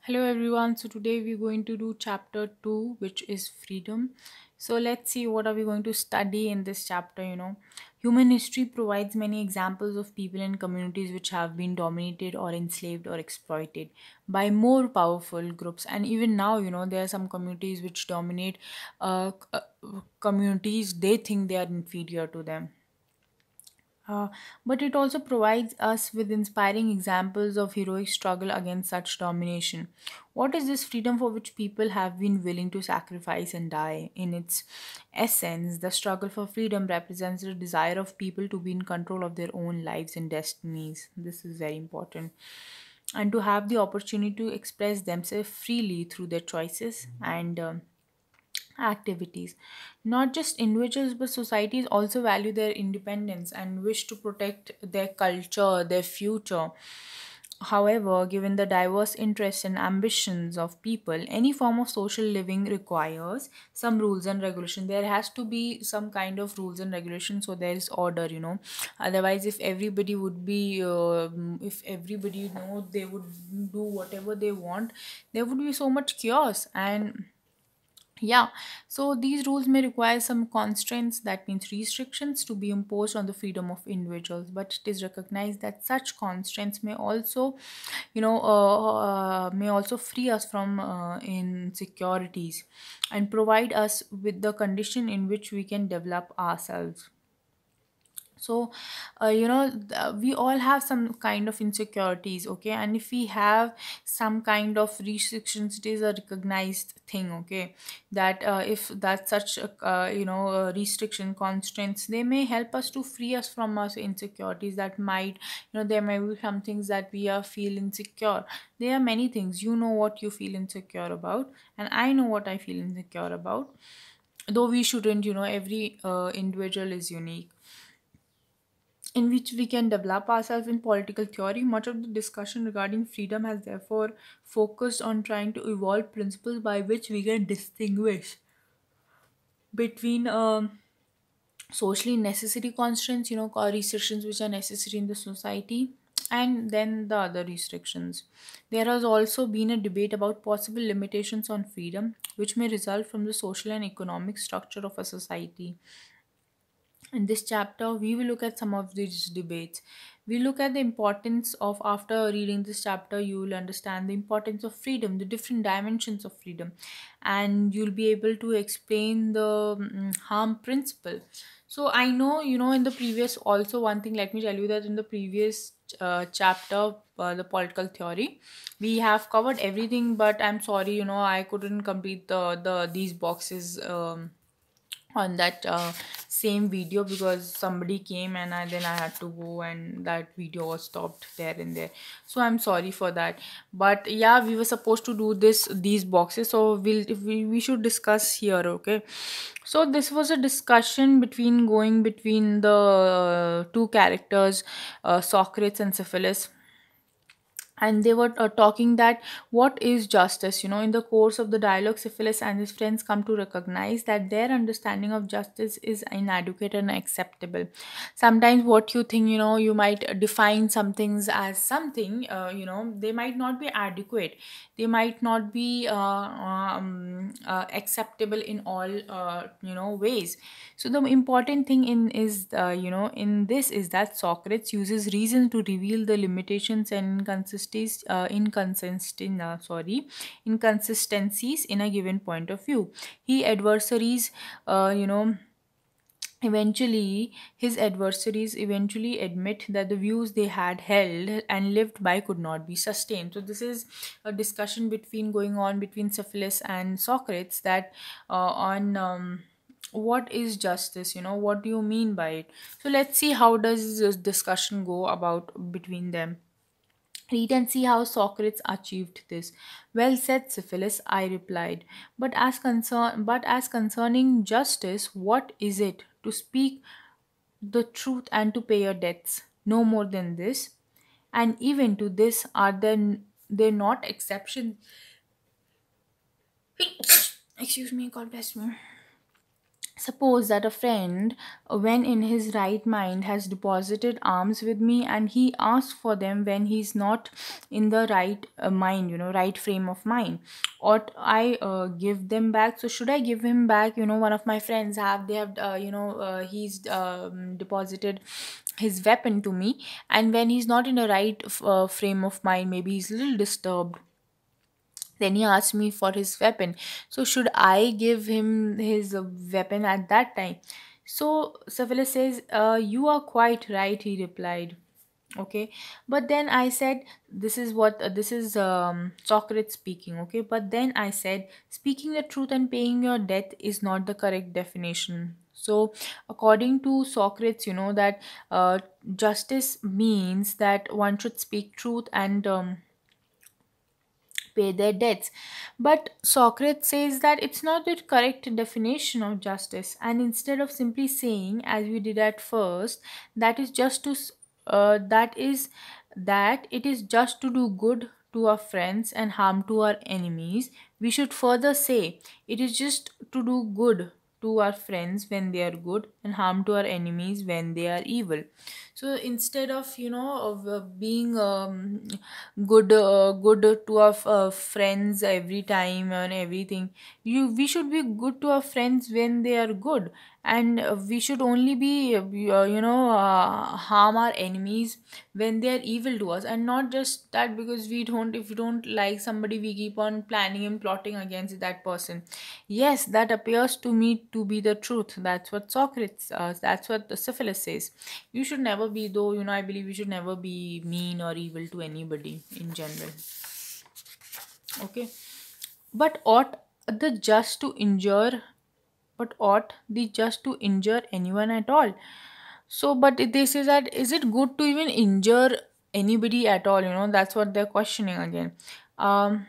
Hello everyone. So today we're going to do chapter 2, which is freedom. So let's see what are we going to study in this chapter. Human history provides many examples of people and communities which have been dominated or enslaved or exploited by more powerful groups. And even now, there are some communities which dominate communities. They think they are inferior to them. Uh, but it also provides us with inspiring examples of heroic struggle against such domination. What is this freedom for which people have been willing to sacrifice and die? In its essence, the struggle for freedom represents the desire of people to be in control of their own lives and destinies. This is very important. And to have the opportunity to express themselves freely through their choices and activities. Not just individuals but societies also value their independence and wish to protect their culture, their future. However, given the diverse interests and ambitions of people, any form of social living requires some rules and regulation. There has to be some kind of rules and regulation so there is order. Otherwise, if everybody they would do whatever they want, there would be so much chaos. And yeah, so these rules may require some constraints, that means restrictions, to be imposed on the freedom of individuals. But it is recognized that such constraints may also free us from insecurities and provide us with the condition in which we can develop ourselves. So we all have some kind of insecurities, okay, and if we have some kind of restrictions, it is a recognized thing, okay, that if that such restriction constraints, they may help us to free us from our insecurities. That might, there may be some things that we are feel insecure. There are many things, what you feel insecure about, and I know what I feel insecure about. Though we shouldn't, every individual is unique, in which we can develop ourselves in political theory. Much of the discussion regarding freedom has therefore focused on trying to evolve principles by which we can distinguish between socially necessary constraints, restrictions which are necessary in the society, and then the other restrictions. There has also been a debate about possible limitations on freedom, which may result from the social and economic structure of a society. In this chapter, we will look at some of these debates. We look at the importance of, after reading this chapter, you will understand the importance of freedom, the different dimensions of freedom, and you'll be able to explain the harm principle. So, I know, in the previous, also one thing, let me tell you that in the previous chapter, the political theory, we have covered everything, but I'm sorry, I couldn't complete these boxes. On that same video because somebody came and then I had to go, and that video was stopped there and there. So I'm sorry for that. But yeah, we were supposed to do these boxes, so we should discuss here, okay? So this was a discussion between the two characters, Socrates and Syphilis, and they were talking that what is justice. In the course of the dialogue, Syphilis and his friends come to recognize that their understanding of justice is inadequate and acceptable. Sometimes what you think, you might define some things as something, they might not be adequate, they might not be acceptable in all ways. So the important thing in this is that Socrates uses reason to reveal the limitations and inconsistencies in a given point of view. He adversaries, you know eventually his adversaries eventually admit that the views they had held and lived by could not be sustained. So this is a discussion going on between Syphilis and Socrates, that on what is justice, what do you mean by it. So let's see how does this discussion go about between them. Read and see how Socrates achieved this. Well said, Syphilis, I replied. But as concerning justice, what is it? To speak the truth and to pay your debts. No more than this. And even to this are there not exceptions? Excuse me, God bless me. Suppose that a friend, when in his right mind, has deposited alms with me, and he asks for them when he's not in the right mind, right frame of mind. Ought I give them back? So should I give him back? One of my friends he's deposited his weapon to me, and when he's not in a right frame of mind, maybe he's a little disturbed, then he asked me for his weapon. So should I give him his weapon at that time? So Cephalus says, "You are quite right," he replied. Okay, but then I said, this is Socrates speaking. Okay, but then I said, speaking the truth and paying your debt is not the correct definition. So according to Socrates, that justice means that one should speak truth and pay their debts. But Socrates says that it's not the correct definition of justice, and instead of simply saying, as we did at first, that is just to that it is just to do good to our friends and harm to our enemies, we should further say it is just to do good to our friends when they are good and harm to our enemies when they are evil. So instead of being good to our friends every time and everything, we should be good to our friends when they are good, and we should only be harm our enemies when they are evil to us. And not just that, because if we don't like somebody, we keep on planning and plotting against that person. Yes, that appears to me to be the truth. That's what Socrates that's what the Syphilis says. You should never be, though, I believe you should never be mean or evil to anybody in general. Okay, but the just to injure ought the just to injure anyone at all? So, but they say that, is it good to even injure anybody at all? That's what they're questioning again. um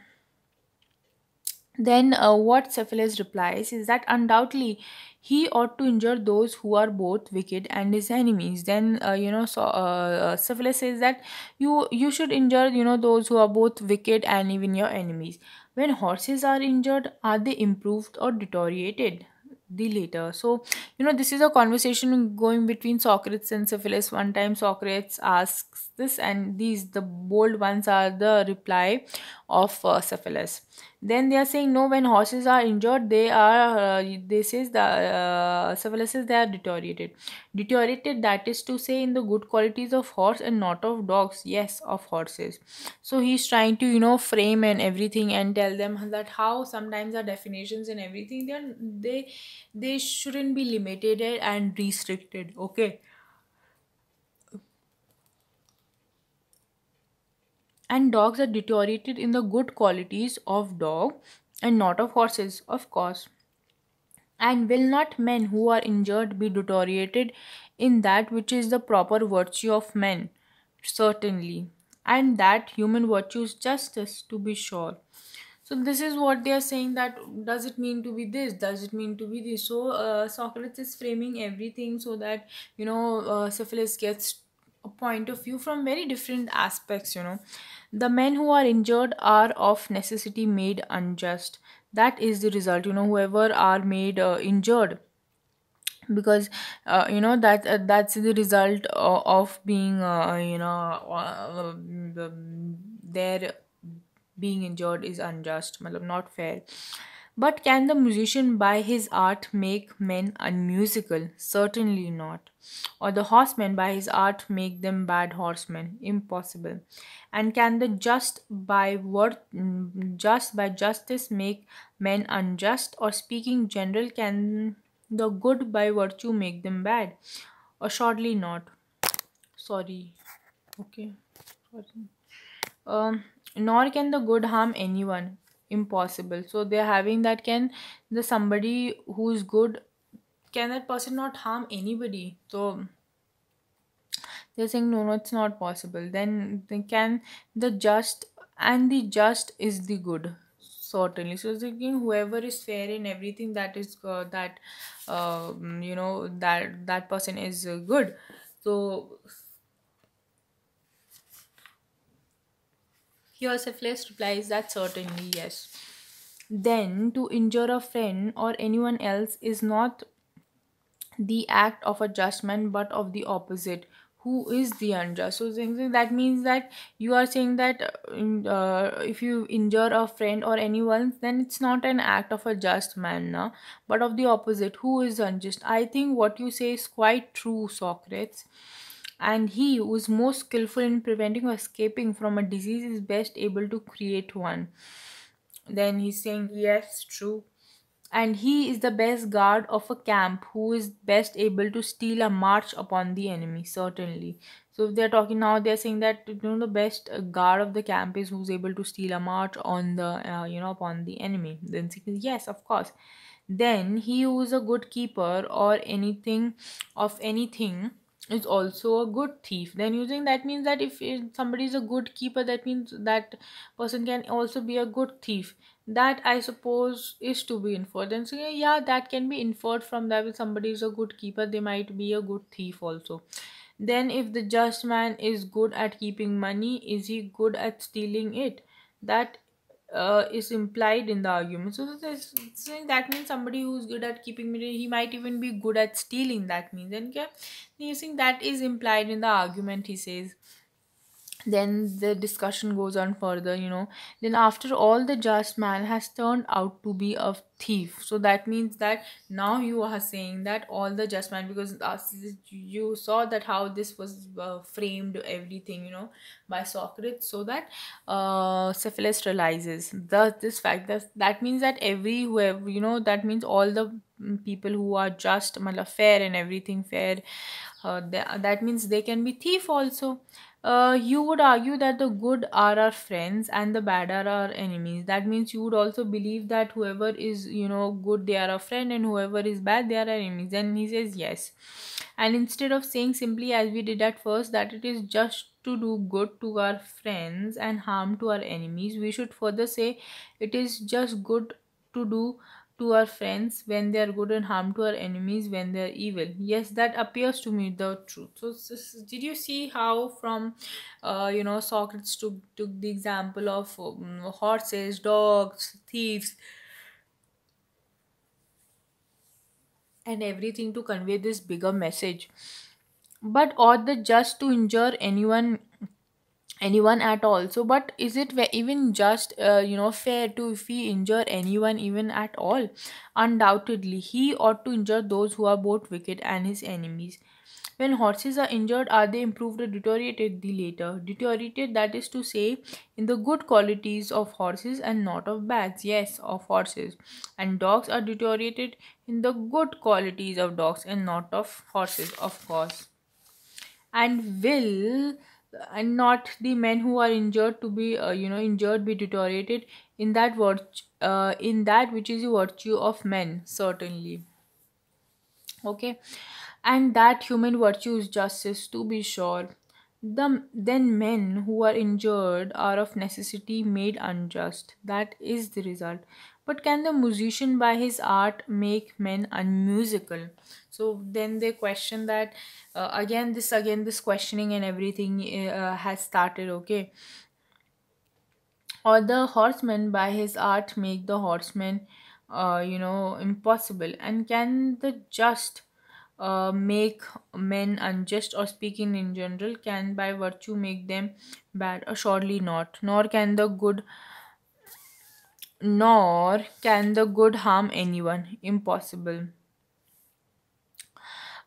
then what Cephalus replies is that undoubtedly he ought to injure those who are both wicked and his enemies. Then Cephalus says that you should injure those who are both wicked and even your enemies. When horses are injured, are they improved or deteriorated? The later. So this is a conversation going between Socrates and Cephalus. One time Socrates asks this, and these the bold ones are the reply of Cephalus. Then they are saying, no, when horses are injured, they are this is the Cephalus says they are deteriorated. Deteriorated, that is to say, in the good qualities of horse and not of dogs. Yes, of horses. So he's trying to frame and everything and tell them that how sometimes our definitions and everything, they shouldn't be limited and restricted. Okay, and dogs are deteriorated in the good qualities of dog and not of horses, of course. And will not men who are injured be deteriorated in that which is the proper virtue of men? Certainly. And that human virtue is justice, to be sure. So this is what they are saying, that does it mean to be this? Does it mean to be this? So Socrates is framing everything so that Syphilis gets a point of view from very different aspects. The men who are injured are of necessity made unjust. That is the result. Whoever are made injured, because that's the result of being their being injured is unjust, matlab not fair. But can the musician by his art make men unmusical? Certainly not. Or the horseman by his art make them bad horsemen? Impossible. And can the just by justice make men unjust? Or speaking general, can the good by virtue make them bad? Assuredly not. Sorry. Okay. Sorry. Nor can the good harm anyone. Impossible. So they're having that, can the somebody who's good, can that person not harm anybody? So they're saying, no, it's not possible. Then they can the just, and the just is the good. Certainly. So thinking whoever is fair in everything, that is that person is good. So here Syphilis replies that certainly yes. Then to injure a friend or anyone else is not the act of a just man, but of the opposite, who is the unjust. So that means that you are saying that if you injure a friend or anyone, then it's not an act of a just man, na? But of the opposite, who is unjust. I think what you say is quite true, Socrates. And he who is most skillful in preventing or escaping from a disease is best able to create one. Then he's saying, yes, true. And he is the best guard of a camp, who is best able to steal a march upon the enemy, certainly. So if they're talking now, they're saying that the best guard of the camp is who's able to steal a march on the upon the enemy. Then he says, yes, of course. Then he who is a good keeper or anything of anything is also a good thief. Then using that means that if somebody is a good keeper, that means that person can also be a good thief. That I suppose is to be inferred. And so yeah, that can be inferred from that. If somebody is a good keeper, they might be a good thief also. Then if the just man is good at keeping money, is he good at stealing it? That is implied in the argument. So saying that means somebody who's good at keeping money, he might even be good at stealing. That means, and yeah, using that is implied in the argument, he says. Then the discussion goes on further, then after all the just man has turned out to be a thief. So that means that now you are saying that all the just man, because you saw that how this was framed everything, by Socrates, so that Cephalus realizes this fact that means that every whoever, that means all the people who are just fair and everything fair, that means they can be thief also. You would argue that the good are our friends and the bad are our enemies. That means you would also believe that whoever is, good, they are a friend, and whoever is bad, they are enemies. And he says yes. And instead of saying simply as we did at first that it is just to do good to our friends and harm to our enemies, we should further say it is just good to do to our friends when they are good and harm to our enemies when they are evil. Yes, that appears to me the truth. So, did you see how from Socrates took the example of horses, dogs, thieves, and everything to convey this bigger message? But ought the just to injure anyone at all? So but is it even just fair to if we injure anyone even at all? Undoubtedly he ought to injure those who are both wicked and his enemies. When horses are injured, are they improved or deteriorated? The later. Deteriorated, that is to say, in the good qualities of horses and not of bads. Yes, of horses. And dogs are deteriorated in the good qualities of dogs and not of horses, of course. And will and not the men who are injured to be injured be deteriorated in that in that which is the virtue of men, certainly. Okay. And that human virtue is justice, to be sure. Then men who are injured are of necessity made unjust. That is the result. But can the musician by his art make men unmusical? So then they question that again this questioning and everything has started. Okay. Or the horseman by his art make the horseman impossible? And can the just make men unjust? Or speaking in general, can by virtue make them bad? Assuredly not. Nor can the good harm anyone. Impossible.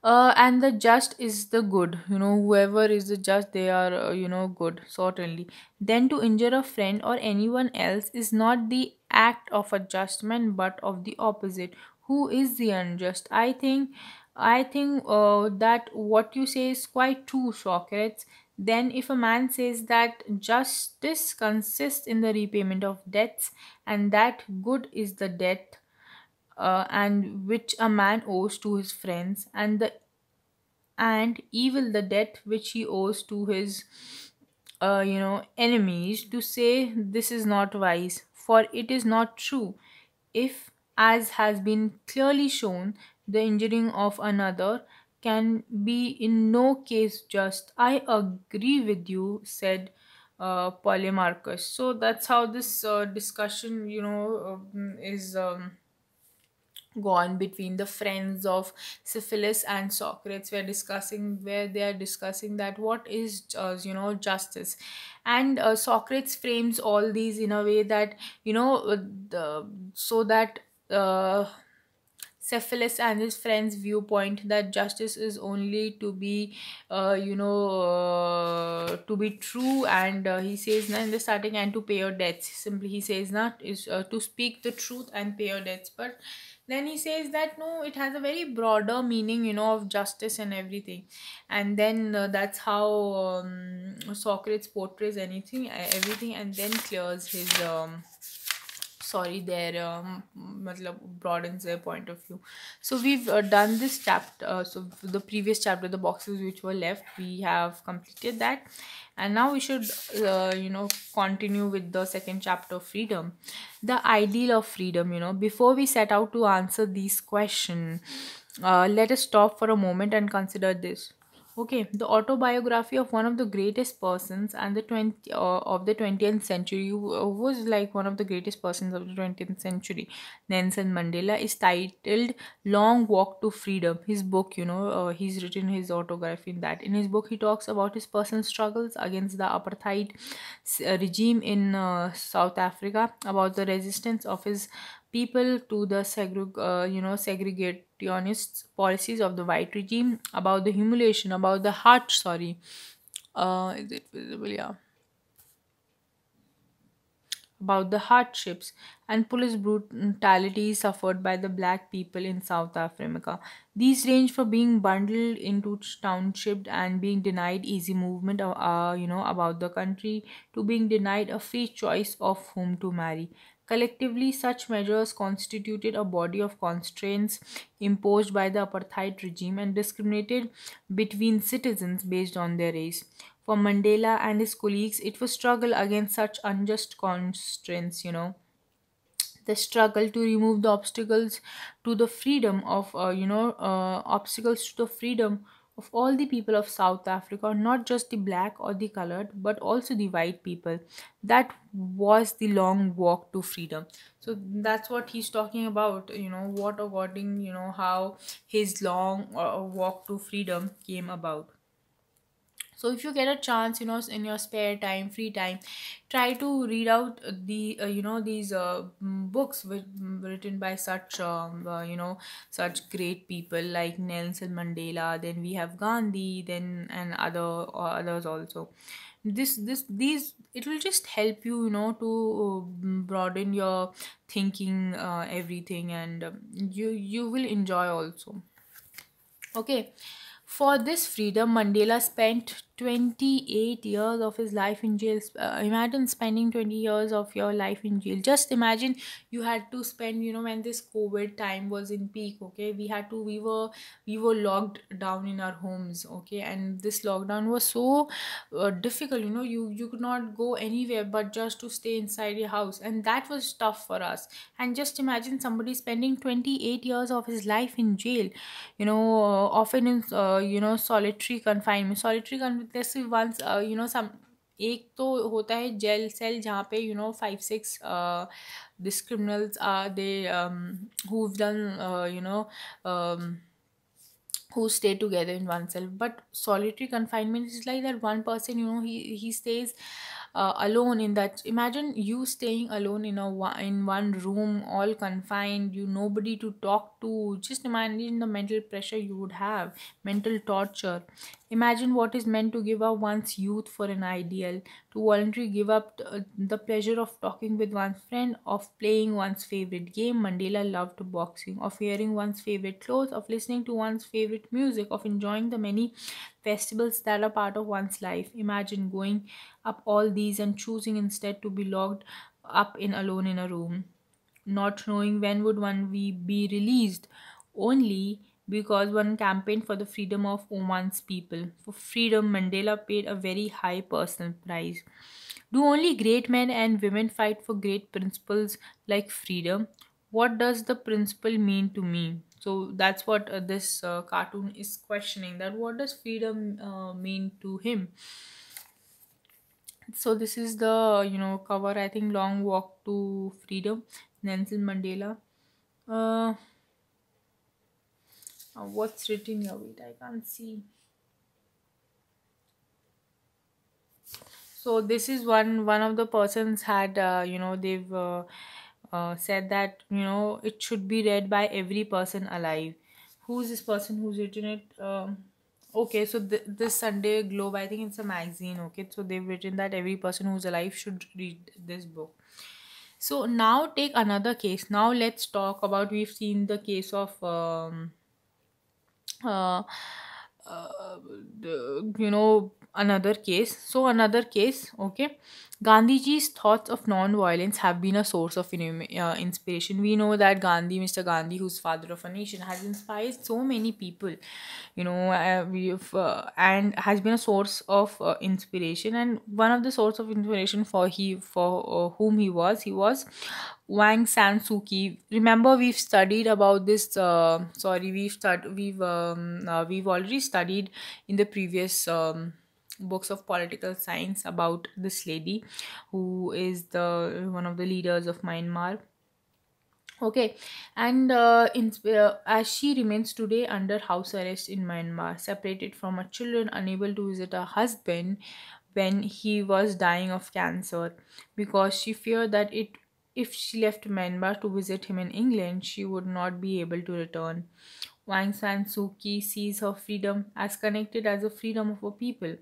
And the just is the good, whoever is the just, they are good, certainly. Then to injure a friend or anyone else is not the act of a just man but of the opposite, who is the unjust. I think that what you say is quite true, Socrates. Then if a man says that justice consists in the repayment of debts, and that good is the debt and which a man owes to his friends, and evil the debt which he owes to his enemies, to say this is not wise, for it is not true. If, as has been clearly shown, the injuring of another can be in no case just. I agree with you, said Polemarchus. So that's how this discussion is gone between the friends of Syphilis and Socrates, where they are discussing that what is justice. And Socrates frames all these in a way that so that uh, Cephalus and his friends' viewpoint that justice is only to be, to be true, and he says na in the starting, and to pay your debts. Simply, he says not is to speak the truth and pay your debts. But then he says that no, it has a very broader meaning, of justice and everything. And then that's how Socrates portrays everything, and then clears his sorry their matlab broadens their point of view. So we've done this chapter, so the previous chapter, the boxes which were left, we have completed that. And now we should continue with the second chapter, freedom, the ideal of freedom. Before we set out to answer these questions, let us stop for a moment and consider this. Okay, the autobiography of one of the greatest persons and the 20th century, who was like one of the greatest persons of the 20th century, Nelson Mandela, is titled "Long Walk to Freedom." His book, he's written his autobiography in that. In his book, he talks about his personal struggles against the apartheid regime in South Africa, about the resistance of his people to the segregationist policies of the white regime, about the humiliation, about the heart, sorry, is it visible? Yeah, about the hardships and police brutality suffered by the black people in South Africa. These range from being bundled into township and being denied easy movement, about the country, to being denied a free choice of whom to marry. Collectively, such measures constituted a body of constraints imposed by the apartheid regime and discriminated between citizens based on their race. For Mandela and his colleagues, it was struggle against such unjust constraints, the struggle to remove the obstacles to the freedom of obstacles to the freedom of all the people of South Africa, not just the black or the colored, but also the white people. That was the long walk to freedom. So that's what he's talking about, what according, how his long walk to freedom came about. So if you get a chance, in your spare time, free time, try to read out these books written by such such great people like Nelson Mandela. Then we have Gandhi, then and others also. These it will just help you, to broaden your thinking, everything, and you will enjoy also. Okay. For this freedom, Mandela spent 28 years of his life in jail. Imagine spending 20 years of your life in jail. Just imagine you had to spend, when this COVID time was in peak, okay? We were locked down in our homes, okay? And this lockdown was so difficult, you could not go anywhere but just to stay inside your house. And that was tough for us. And just imagine somebody spending 28 years of his life in jail, often in solitary confinement. जैसे once some एक तो होता है jail cell जहाँ पे 5-6 this criminals are they who've done who stay together in one cell. But solitary confinement is like that one person, he stays alone in that. Imagine you staying alone in one room, all confined, you nobody to talk to. Just imagine the mental pressure you would have, mental torture. Imagine what is meant to give up one's youth for an ideal, to voluntarily give up the pleasure of talking with one's friend, of playing one's favorite game. Mandela loved boxing, of wearing one's favorite clothes, of listening to one's favorite music, of enjoying the many festivals that are part of one's life. Imagine going up all these and choosing instead to be locked up in alone in a room, not knowing when would one be released, only because one campaigned for the freedom of one's people. For freedom, Mandela paid a very high personal price. Do only great men and women fight for great principles like freedom? What does the principle mean to me? So that's what this cartoon is questioning, that what does freedom mean to him. So this is the cover, I think, Long Walk to Freedom, Nelson Mandela. uh What's written here? Wait, I can't see. So this is one of the persons had they've said that it should be read by every person alive. Who's this person who's written it? Okay, so this Sunday Globe, I think it's a magazine. Okay, so they've written that every person who's alive should read this book. So now take another case. Now let's talk about, we've seen the case of uh, another case. So another case, okay. Gandhiji's thoughts of non-violence have been a source of inspiration. We know that Mr. Gandhi, who's father of a nation, has inspired so many people, and has been a source of inspiration. And one of the source of inspiration for whom he was Wang San Suu Kyi. Remember, we've studied about this. Sorry, we've already studied in the previous books of political science about this lady, who is the one of the leaders of Myanmar. Okay, and as she remains today under house arrest in Myanmar, separated from her children, unable to visit her husband when he was dying of cancer, because she feared that if she left Myanmar to visit him in England, she would not be able to return. Wang San Suu Kyi sees her freedom as connected as the freedom of a people.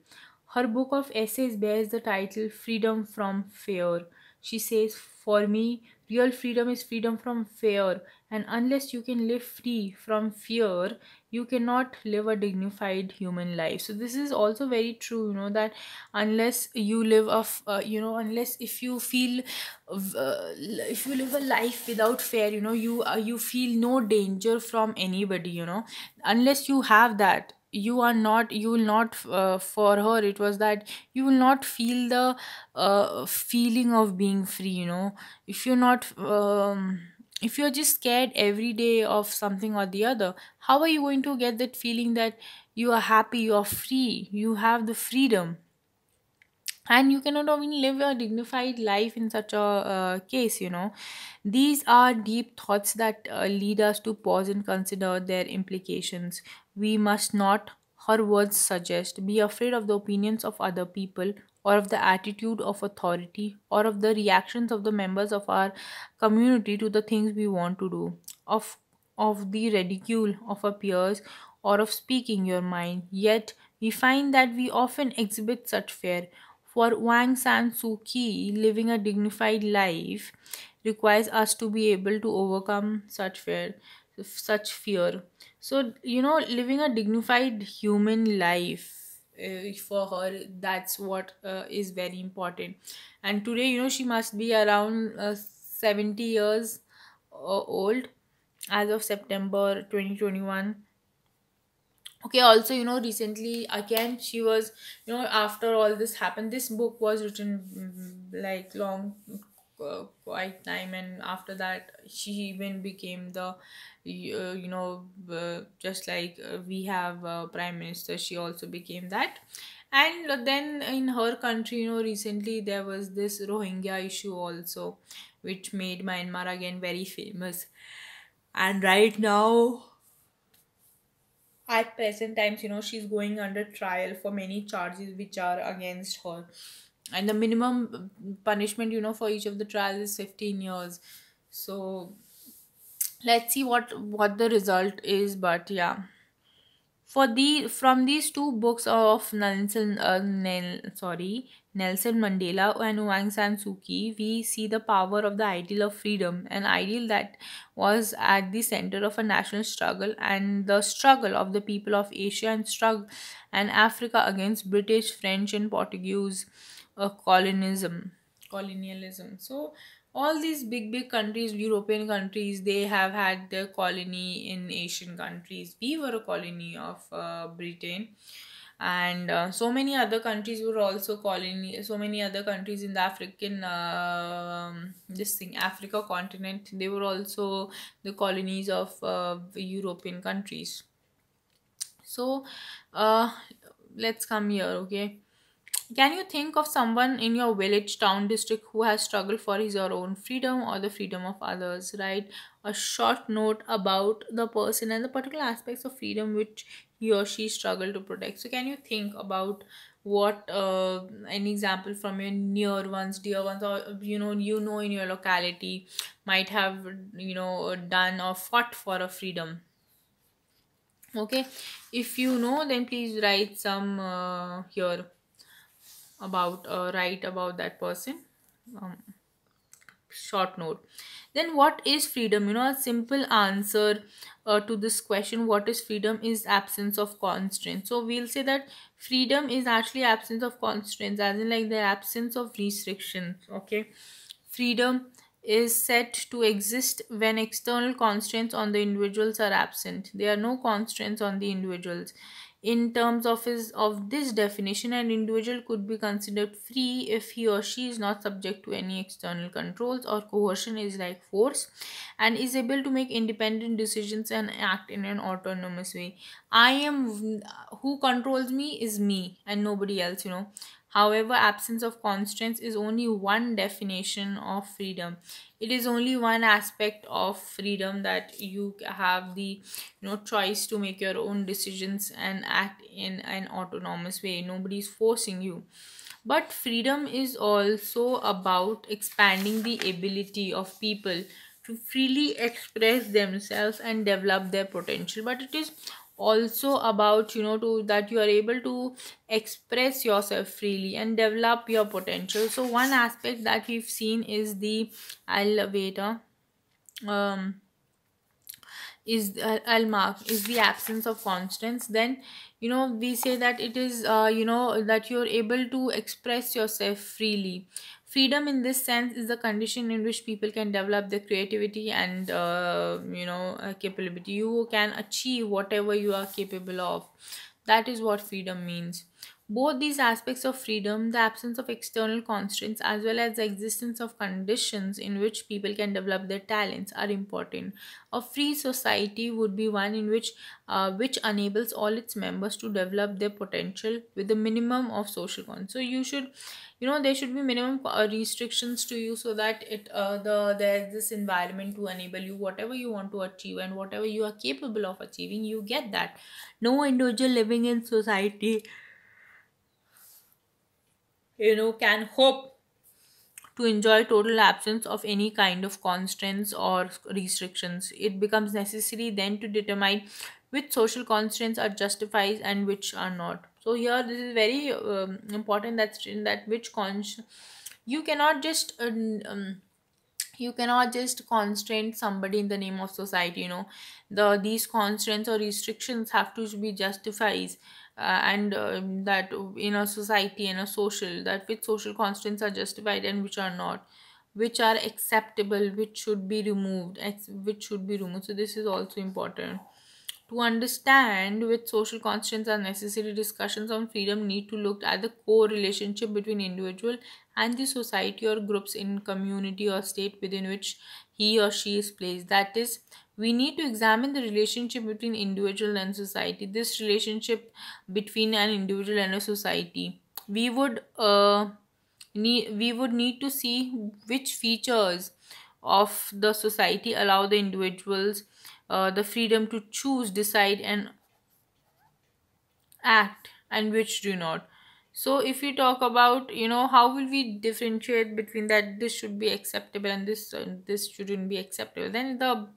Her book of essays bears the title Freedom from Fear. She says, "For me, real freedom is freedom from fear, and unless you can live free from fear, you cannot live a dignified human life." So this is also very true, that unless you live unless if you feel if you live a life without fear, you feel no danger from anybody, unless you have that, you will not for her it was that you will not feel the feeling of being free, if you're not if you're just scared every day of something or the other, how are you going to get that feeling that you are happy, you are free, you have the freedom? And you cannot even live a dignified life in such a case. These are deep thoughts that lead us to pause and consider their implications. We must not, her words suggest, be afraid of the opinions of other people, or of the attitude of authority, or of the reactions of the members of our community to the things we want to do, of the ridicule of our peers, or of speaking your mind. Yet we find that we often exhibit such fear. For Wang San Suu Kyi, living a dignified life requires us to be able to overcome such fear. So, living a dignified human life, for her, that's what is very important. And today, she must be around 70 years old as of September 2021. Okay, also, recently again she was, after all this happened, this book was written, like long, quite time, and after that she even became the just like we have prime minister, she also became that. And then in her country, recently there was this Rohingya issue also, which made Myanmar again very famous. And right now, at present times, she's going under trial for many charges which are against her. And the minimum punishment, for each of the trials is 15 years. So let's see what the result is. But yeah, from these two books of Nelson Mandela and Aung San Suu Kyi, we see the power of the ideal of freedom, an ideal that was at the center of a national struggle, and the struggle of the people of Asia and Africa against British, French, and Portuguese colonialism. So all these big countries, European countries, they have had their colony in Asian countries. We were a colony of Britain. And so many other countries were also colony, so many other countries in the African this thing Africa continent, they were also the colonies of European countries. So uh let's come here, okay. Can you think of someone in your village, town, district who has struggled for his or own freedom or the freedom of others? Write a short note about the person and the particular aspects of freedom which he or she struggled to protect. So, can you think about what an example from your near ones, dear ones, or you know in your locality might have done or fought for a freedom? Okay, if you know, then please write some here about write about that person. um, Short note. Then what is freedom? A simple answer to this question, what is freedom, is absence of constraints. So we'll say that freedom is actually absence of constraints, as in like the absence of restrictions. Okay, freedom is said to exist when external constraints on the individuals are absent. There are no constraints on the individuals. In terms of this definition, an individual could be considered free if he or she is not subject to any external controls or coercion, is like force, and is able to make independent decisions and act in an autonomous way. I am Who controls me is me and nobody else. However, absence of constraints is only one definition of freedom. It is only one aspect of freedom, that you have the choice to make your own decisions and act in an autonomous way. Nobody is forcing you. But freedom is also about expanding the ability of people to freely express themselves and develop their potential. But it is also about to that you are able to express yourself freely and develop your potential. So one aspect that we've seen is the elevator, um is I'll mark is the absence of constants. Then we say that it is that you're able to express yourself freely. Freedom in this sense is the condition in which people can develop their creativity and capability. You can achieve whatever you are capable of. That is what freedom means. Both these aspects of freedom, the absence of external constraints as well as the existence of conditions in which people can develop their talents, are important. A free society would be one in which enables all its members to develop their potential with the minimum of social cons. So there should be minimum restrictions to you, so that there's this environment to enable you whatever you want to achieve, and whatever you are capable of achieving, you get that. No individual living in society can hope to enjoy total absence of any kind of constraints or restrictions. It becomes necessary then to determine which social constraints are justified and which are not. So here this is very important, that which you cannot just you cannot just constrain somebody in the name of society. These constraints or restrictions have to be justified, and that in a society, in a social, that which social constraints are justified and which are not, which are acceptable, which should be removed, which should be removed. So this is also important. To understand which social constraints are necessary, discussions on freedom need to look at the core relationship between individual and the society or groups in community or state within which he or she is placed. That is, we need to examine the relationship between individual and society. This relationship between an individual and a society, we would need to see which features of the society allow the individuals the freedom to choose, decide, and act, and which do not. So if we talk about how will we differentiate between that this should be acceptable and this shouldn't be acceptable, then the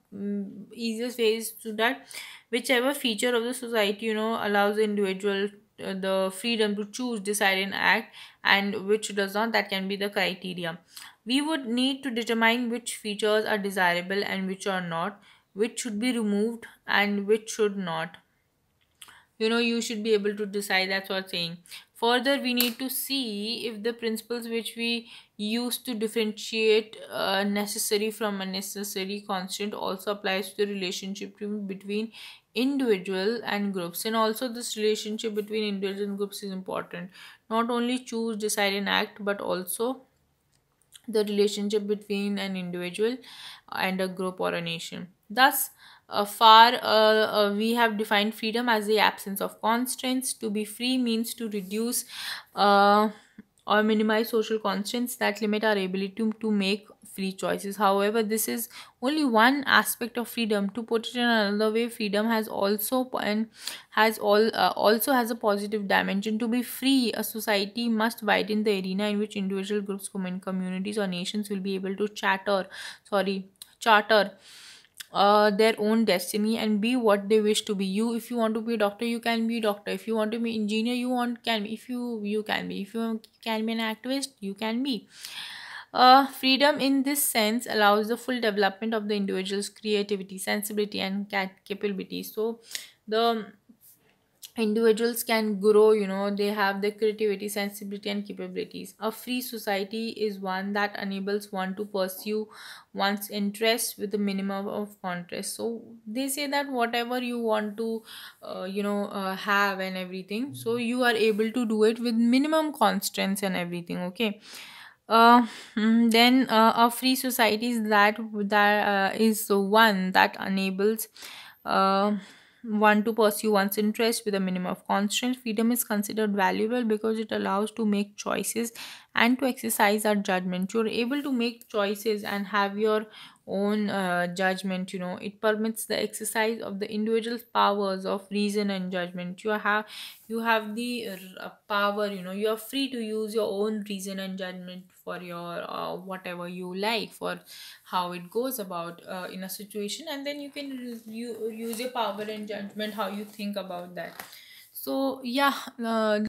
easiest way is to that whichever feature of the society allows the individual the freedom to choose, decide, and act, and which does not, that can be the criteria. We would need to determine which features are desirable and which are not, which should be removed and which should not. You should be able to decide. That's what I'm saying. Further, we need to see if the principles which we use to differentiate necessary from unnecessary constant also applies to the relationship between individual and groups. And also this relationship between individuals and groups is important. Not only choose, decide, and act, but also the relationship between an individual and a group or a nation. Thus far, we have defined freedom as the absence of constraints. To be free means to reduce uh, or minimize social constraints that limit our ability to make free choices. However, this is only one aspect of freedom. To put it in another way, freedom has also and has also has a positive dimension. To be free, a society must widen the arena in which individual groups, communities, or nations will be able to charter their own destiny and be what they wish to be. You, if you want to be a doctor, you can be a doctor. If you want to be engineer, you want can be. If you can be. If you can be an activist, you can be. Freedom in this sense allows the full development of the individual's creativity, sensibility, and capability. So the individuals can grow, they have the creativity, sensibility, and capabilities. A free society is one that enables one to pursue one's interests with a minimum of contrast. So they say that whatever you want to have and everything, so you are able to do it with minimum constraints and everything. Okay. uh, then a free society is that is the one that enables uh, one to pursue one's interest with a minimum of constraint. Freedom is considered valuable because it allows to make choices and to exercise our judgment. You're able to make choices and have your own judgment. It permits the exercise of the individual's powers of reason and judgment. You have the power. You are free to use your own reason and judgment for your whatever you like, for how it goes about in a situation, and then you can use your power and judgment how you think about that. So yeah,